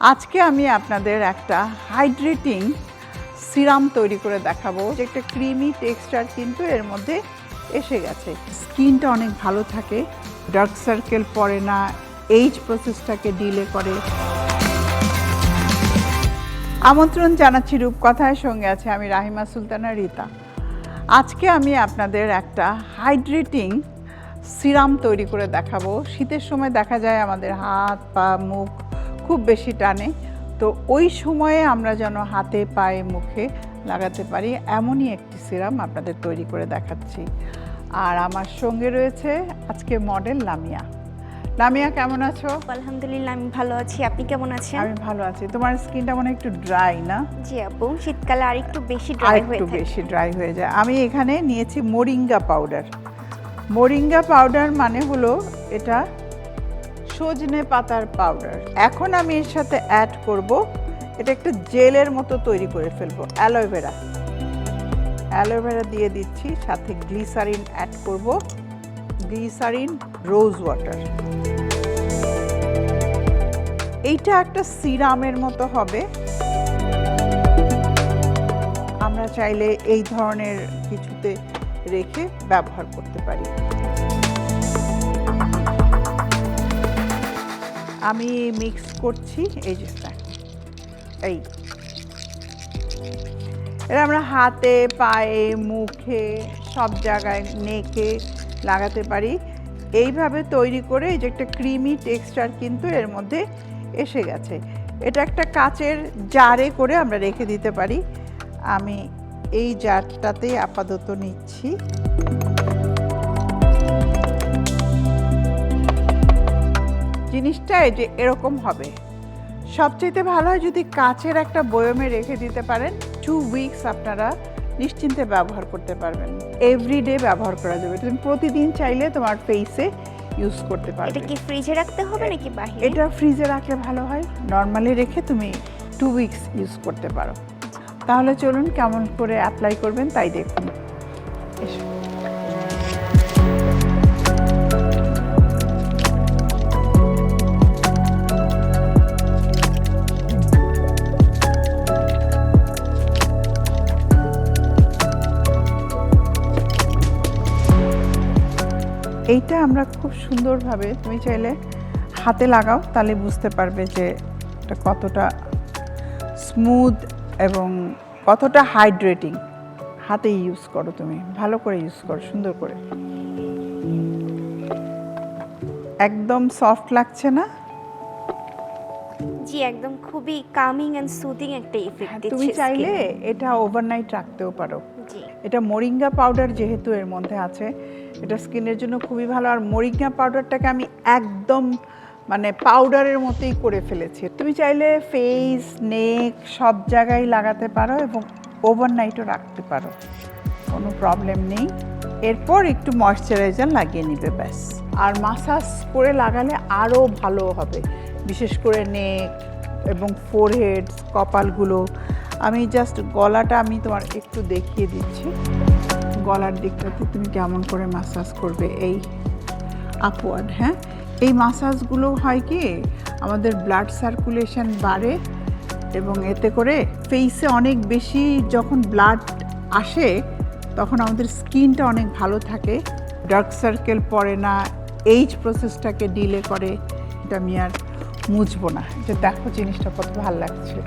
আজকে আমি আপনাদের একটা হাইড্রেটিং সিরাম তৈরি করে দেখাবো, যে একটা ক্রিমি টেক্সচার কিন্তু এর মধ্যে এসে গেছে। স্কিনটা অনেক ভালো থাকে, ডার্ক সার্কেল পড়ে না, এইজ প্রসেসটাকে ডিলে করে। আমন্ত্রণ জানাচ্ছি রূপকথার সঙ্গে আছে আমি রাহিমা সুলতানা রিতা। আজকে আমি আপনাদের একটা হাইড্রেটিং সিরাম তৈরি করে দেখাবো। শীতের সময় দেখা যায় আমাদের হাত পা মুখ খুব বেশি টানে, তো ওই সময়ে আমরা যেন হাতে পায়ে মুখে লাগাতে পারি এমনই একটি সিরাম আপনাদের তৈরি করে দেখাচ্ছি। আর আমার সঙ্গে রয়েছে আজকে মডেল লামিয়া। লামিয়া, কেমন আছো? আলহামদুলিল্লাহ, আমি ভালো আছি। আপনি কেমন আছেন? আমি ভালো আছি। তোমার স্কিনটা মনে একটু ড্রাই না? জি আপু, শীতকালে আরেকটু বেশি ড্রাই হয়ে থাকে। বেশি ড্রাই হয়ে যায়। আমি এখানে নিয়েছি মোরিঙ্গা পাউডার। মোরিঙ্গা পাউডার মানে হলো এটা সজনে পাতার পাউডার। এখন আমি এর সাথে অ্যাড করব, এটা একটা জেলের মতো তৈরি করে ফেলবো, অ্যালোভেরা। অ্যালোভেরা দিয়ে দিচ্ছি, সাথে গ্লিসারিন অ্যাড করব, গ্লিসারিন রোজ ওয়াটার। এইটা একটা সিরামের মতো হবে। আমরা চাইলে এই ধরনের কিছুতে রেখে ব্যবহার করতে পারি। আমি মিক্স করছি, এই যে এই এটা আমরা হাতে পায়ে মুখে সব জায়গায় নেকে লাগাতে পারি। এইভাবে তৈরি করে এই যে একটা ক্রিমি টেক্সচার কিন্তু এর মধ্যে এসে গেছে। এটা একটা কাচের জারে করে আমরা রেখে দিতে পারি। আমি এই জারটাতে আপাতত নিচ্ছি। জিনিসটা এই যে এরকম হবে। সবচেয়ে ভালো হয় যদি কাচের একটা বয়মে রেখে দিতে পারেন। 2 উইকস আপনারা নিশ্চিন্তে ব্যবহার করতে পারবেন। এভরিডে ব্যবহার করা যাবে। তুমি প্রতিদিন চাইলে তোমার ফেসে ইউজ করতে পারবে। এটা কি ফ্রিজে রাখতে হবে নাকি বাইরে? এটা ফ্রিজে রাখলে ভালো হয়। নরমালি রেখে তুমি 2 উইকস ইউজ করতে পারো। তাহলে চলুন কেমন করে অ্যাপ্লাই করবেন তাই দেখুন। এসো। এইটা আমরা খুব সুন্দরভাবে, তুমি চাইলে হাতে লাগাও, তাহলে বুঝতে পারবে যে এটা কতটা স্মুথ এবং কতটা হাইড্রেটিং। হাতে ইউজ করো, তুমি ভালো করে ইউজ করো, সুন্দর করে। একদম সফট লাগছে না? জি একদম, খুবই কামিং এন্ড সুদিং একটা ইফেক্ট দিচ্ছে। তুমি চাইলে এটা ওভারনাইট রাখতেও পারো। জি, এটা মোরিঙ্গা পাউডার যেহেতু এর মধ্যে আছে, এটা স্কিনের জন্য খুবই ভালো। আর মোরিঙ্গা পাউডারটাকে আমি একদম মানে পাউডারের মতোই করে ফেলেছি। তুমি চাইলে ফেস নেক সব জায়গায় লাগাতে পারো এবং ওভারনাইটও রাখতে পারো, কোনো প্রবলেম নেই। এরপর একটু ময়শ্চারাইজার লাগিয়ে নিবে, ব্যাস। আর মাসাজ করে লাগালে আরও ভালো হবে, বিশেষ করে নেক এবং ফোরহেড, কপালগুলো। আমি জাস্ট গলাটা আমি তোমার একটু দেখিয়ে দিচ্ছি। গলার দিকটাতে তুমি কেমন করে মাসাজ করবে, এই আপওয়ার্ড। হ্যাঁ, এই মাসাজগুলো হয় কি আমাদের ব্লাড সার্কুলেশন বাড়ে এবং এতে করে ফেসে অনেক বেশি যখন ব্লাড আসে তখন আমাদের স্কিনটা অনেক ভালো থাকে, ডার্ক সার্কেল পড়ে না, এইজ প্রসেসটাকে ডিলে করে। এটা আমি আর মুছবো না, যে দেখো জিনিসটা কত ভালো লাগছে।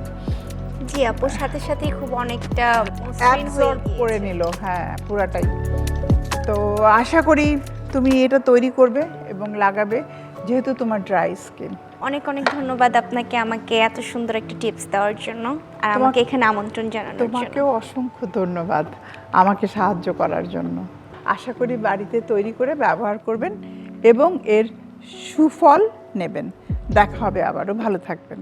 জি আপু, সাথে সাথে খুব অনেকটা অ্যাবজর্ব করে নিল, হ্যাঁ পুরাটাই। তো আশা করি তুমি এটা তৈরি করবে এবং লাগাবে, যেহেতু তোমার ড্রাই স্কিন। অনেক অনেক ধন্যবাদ আপনাকে আমাকে এত সুন্দর একটা টিপস দেওয়ার জন্য আর আমাকে এখানে আমন্ত্রণ জানানোর জন্য। তোমাকেও অসংখ্য ধন্যবাদ আমাকে সাহায্য করার জন্য। আশা করি বাড়িতে তৈরি করে ব্যবহার করবেন এবং এর সুফল নেবেন। দেখা হবে আবারও, ভালো থাকবেন।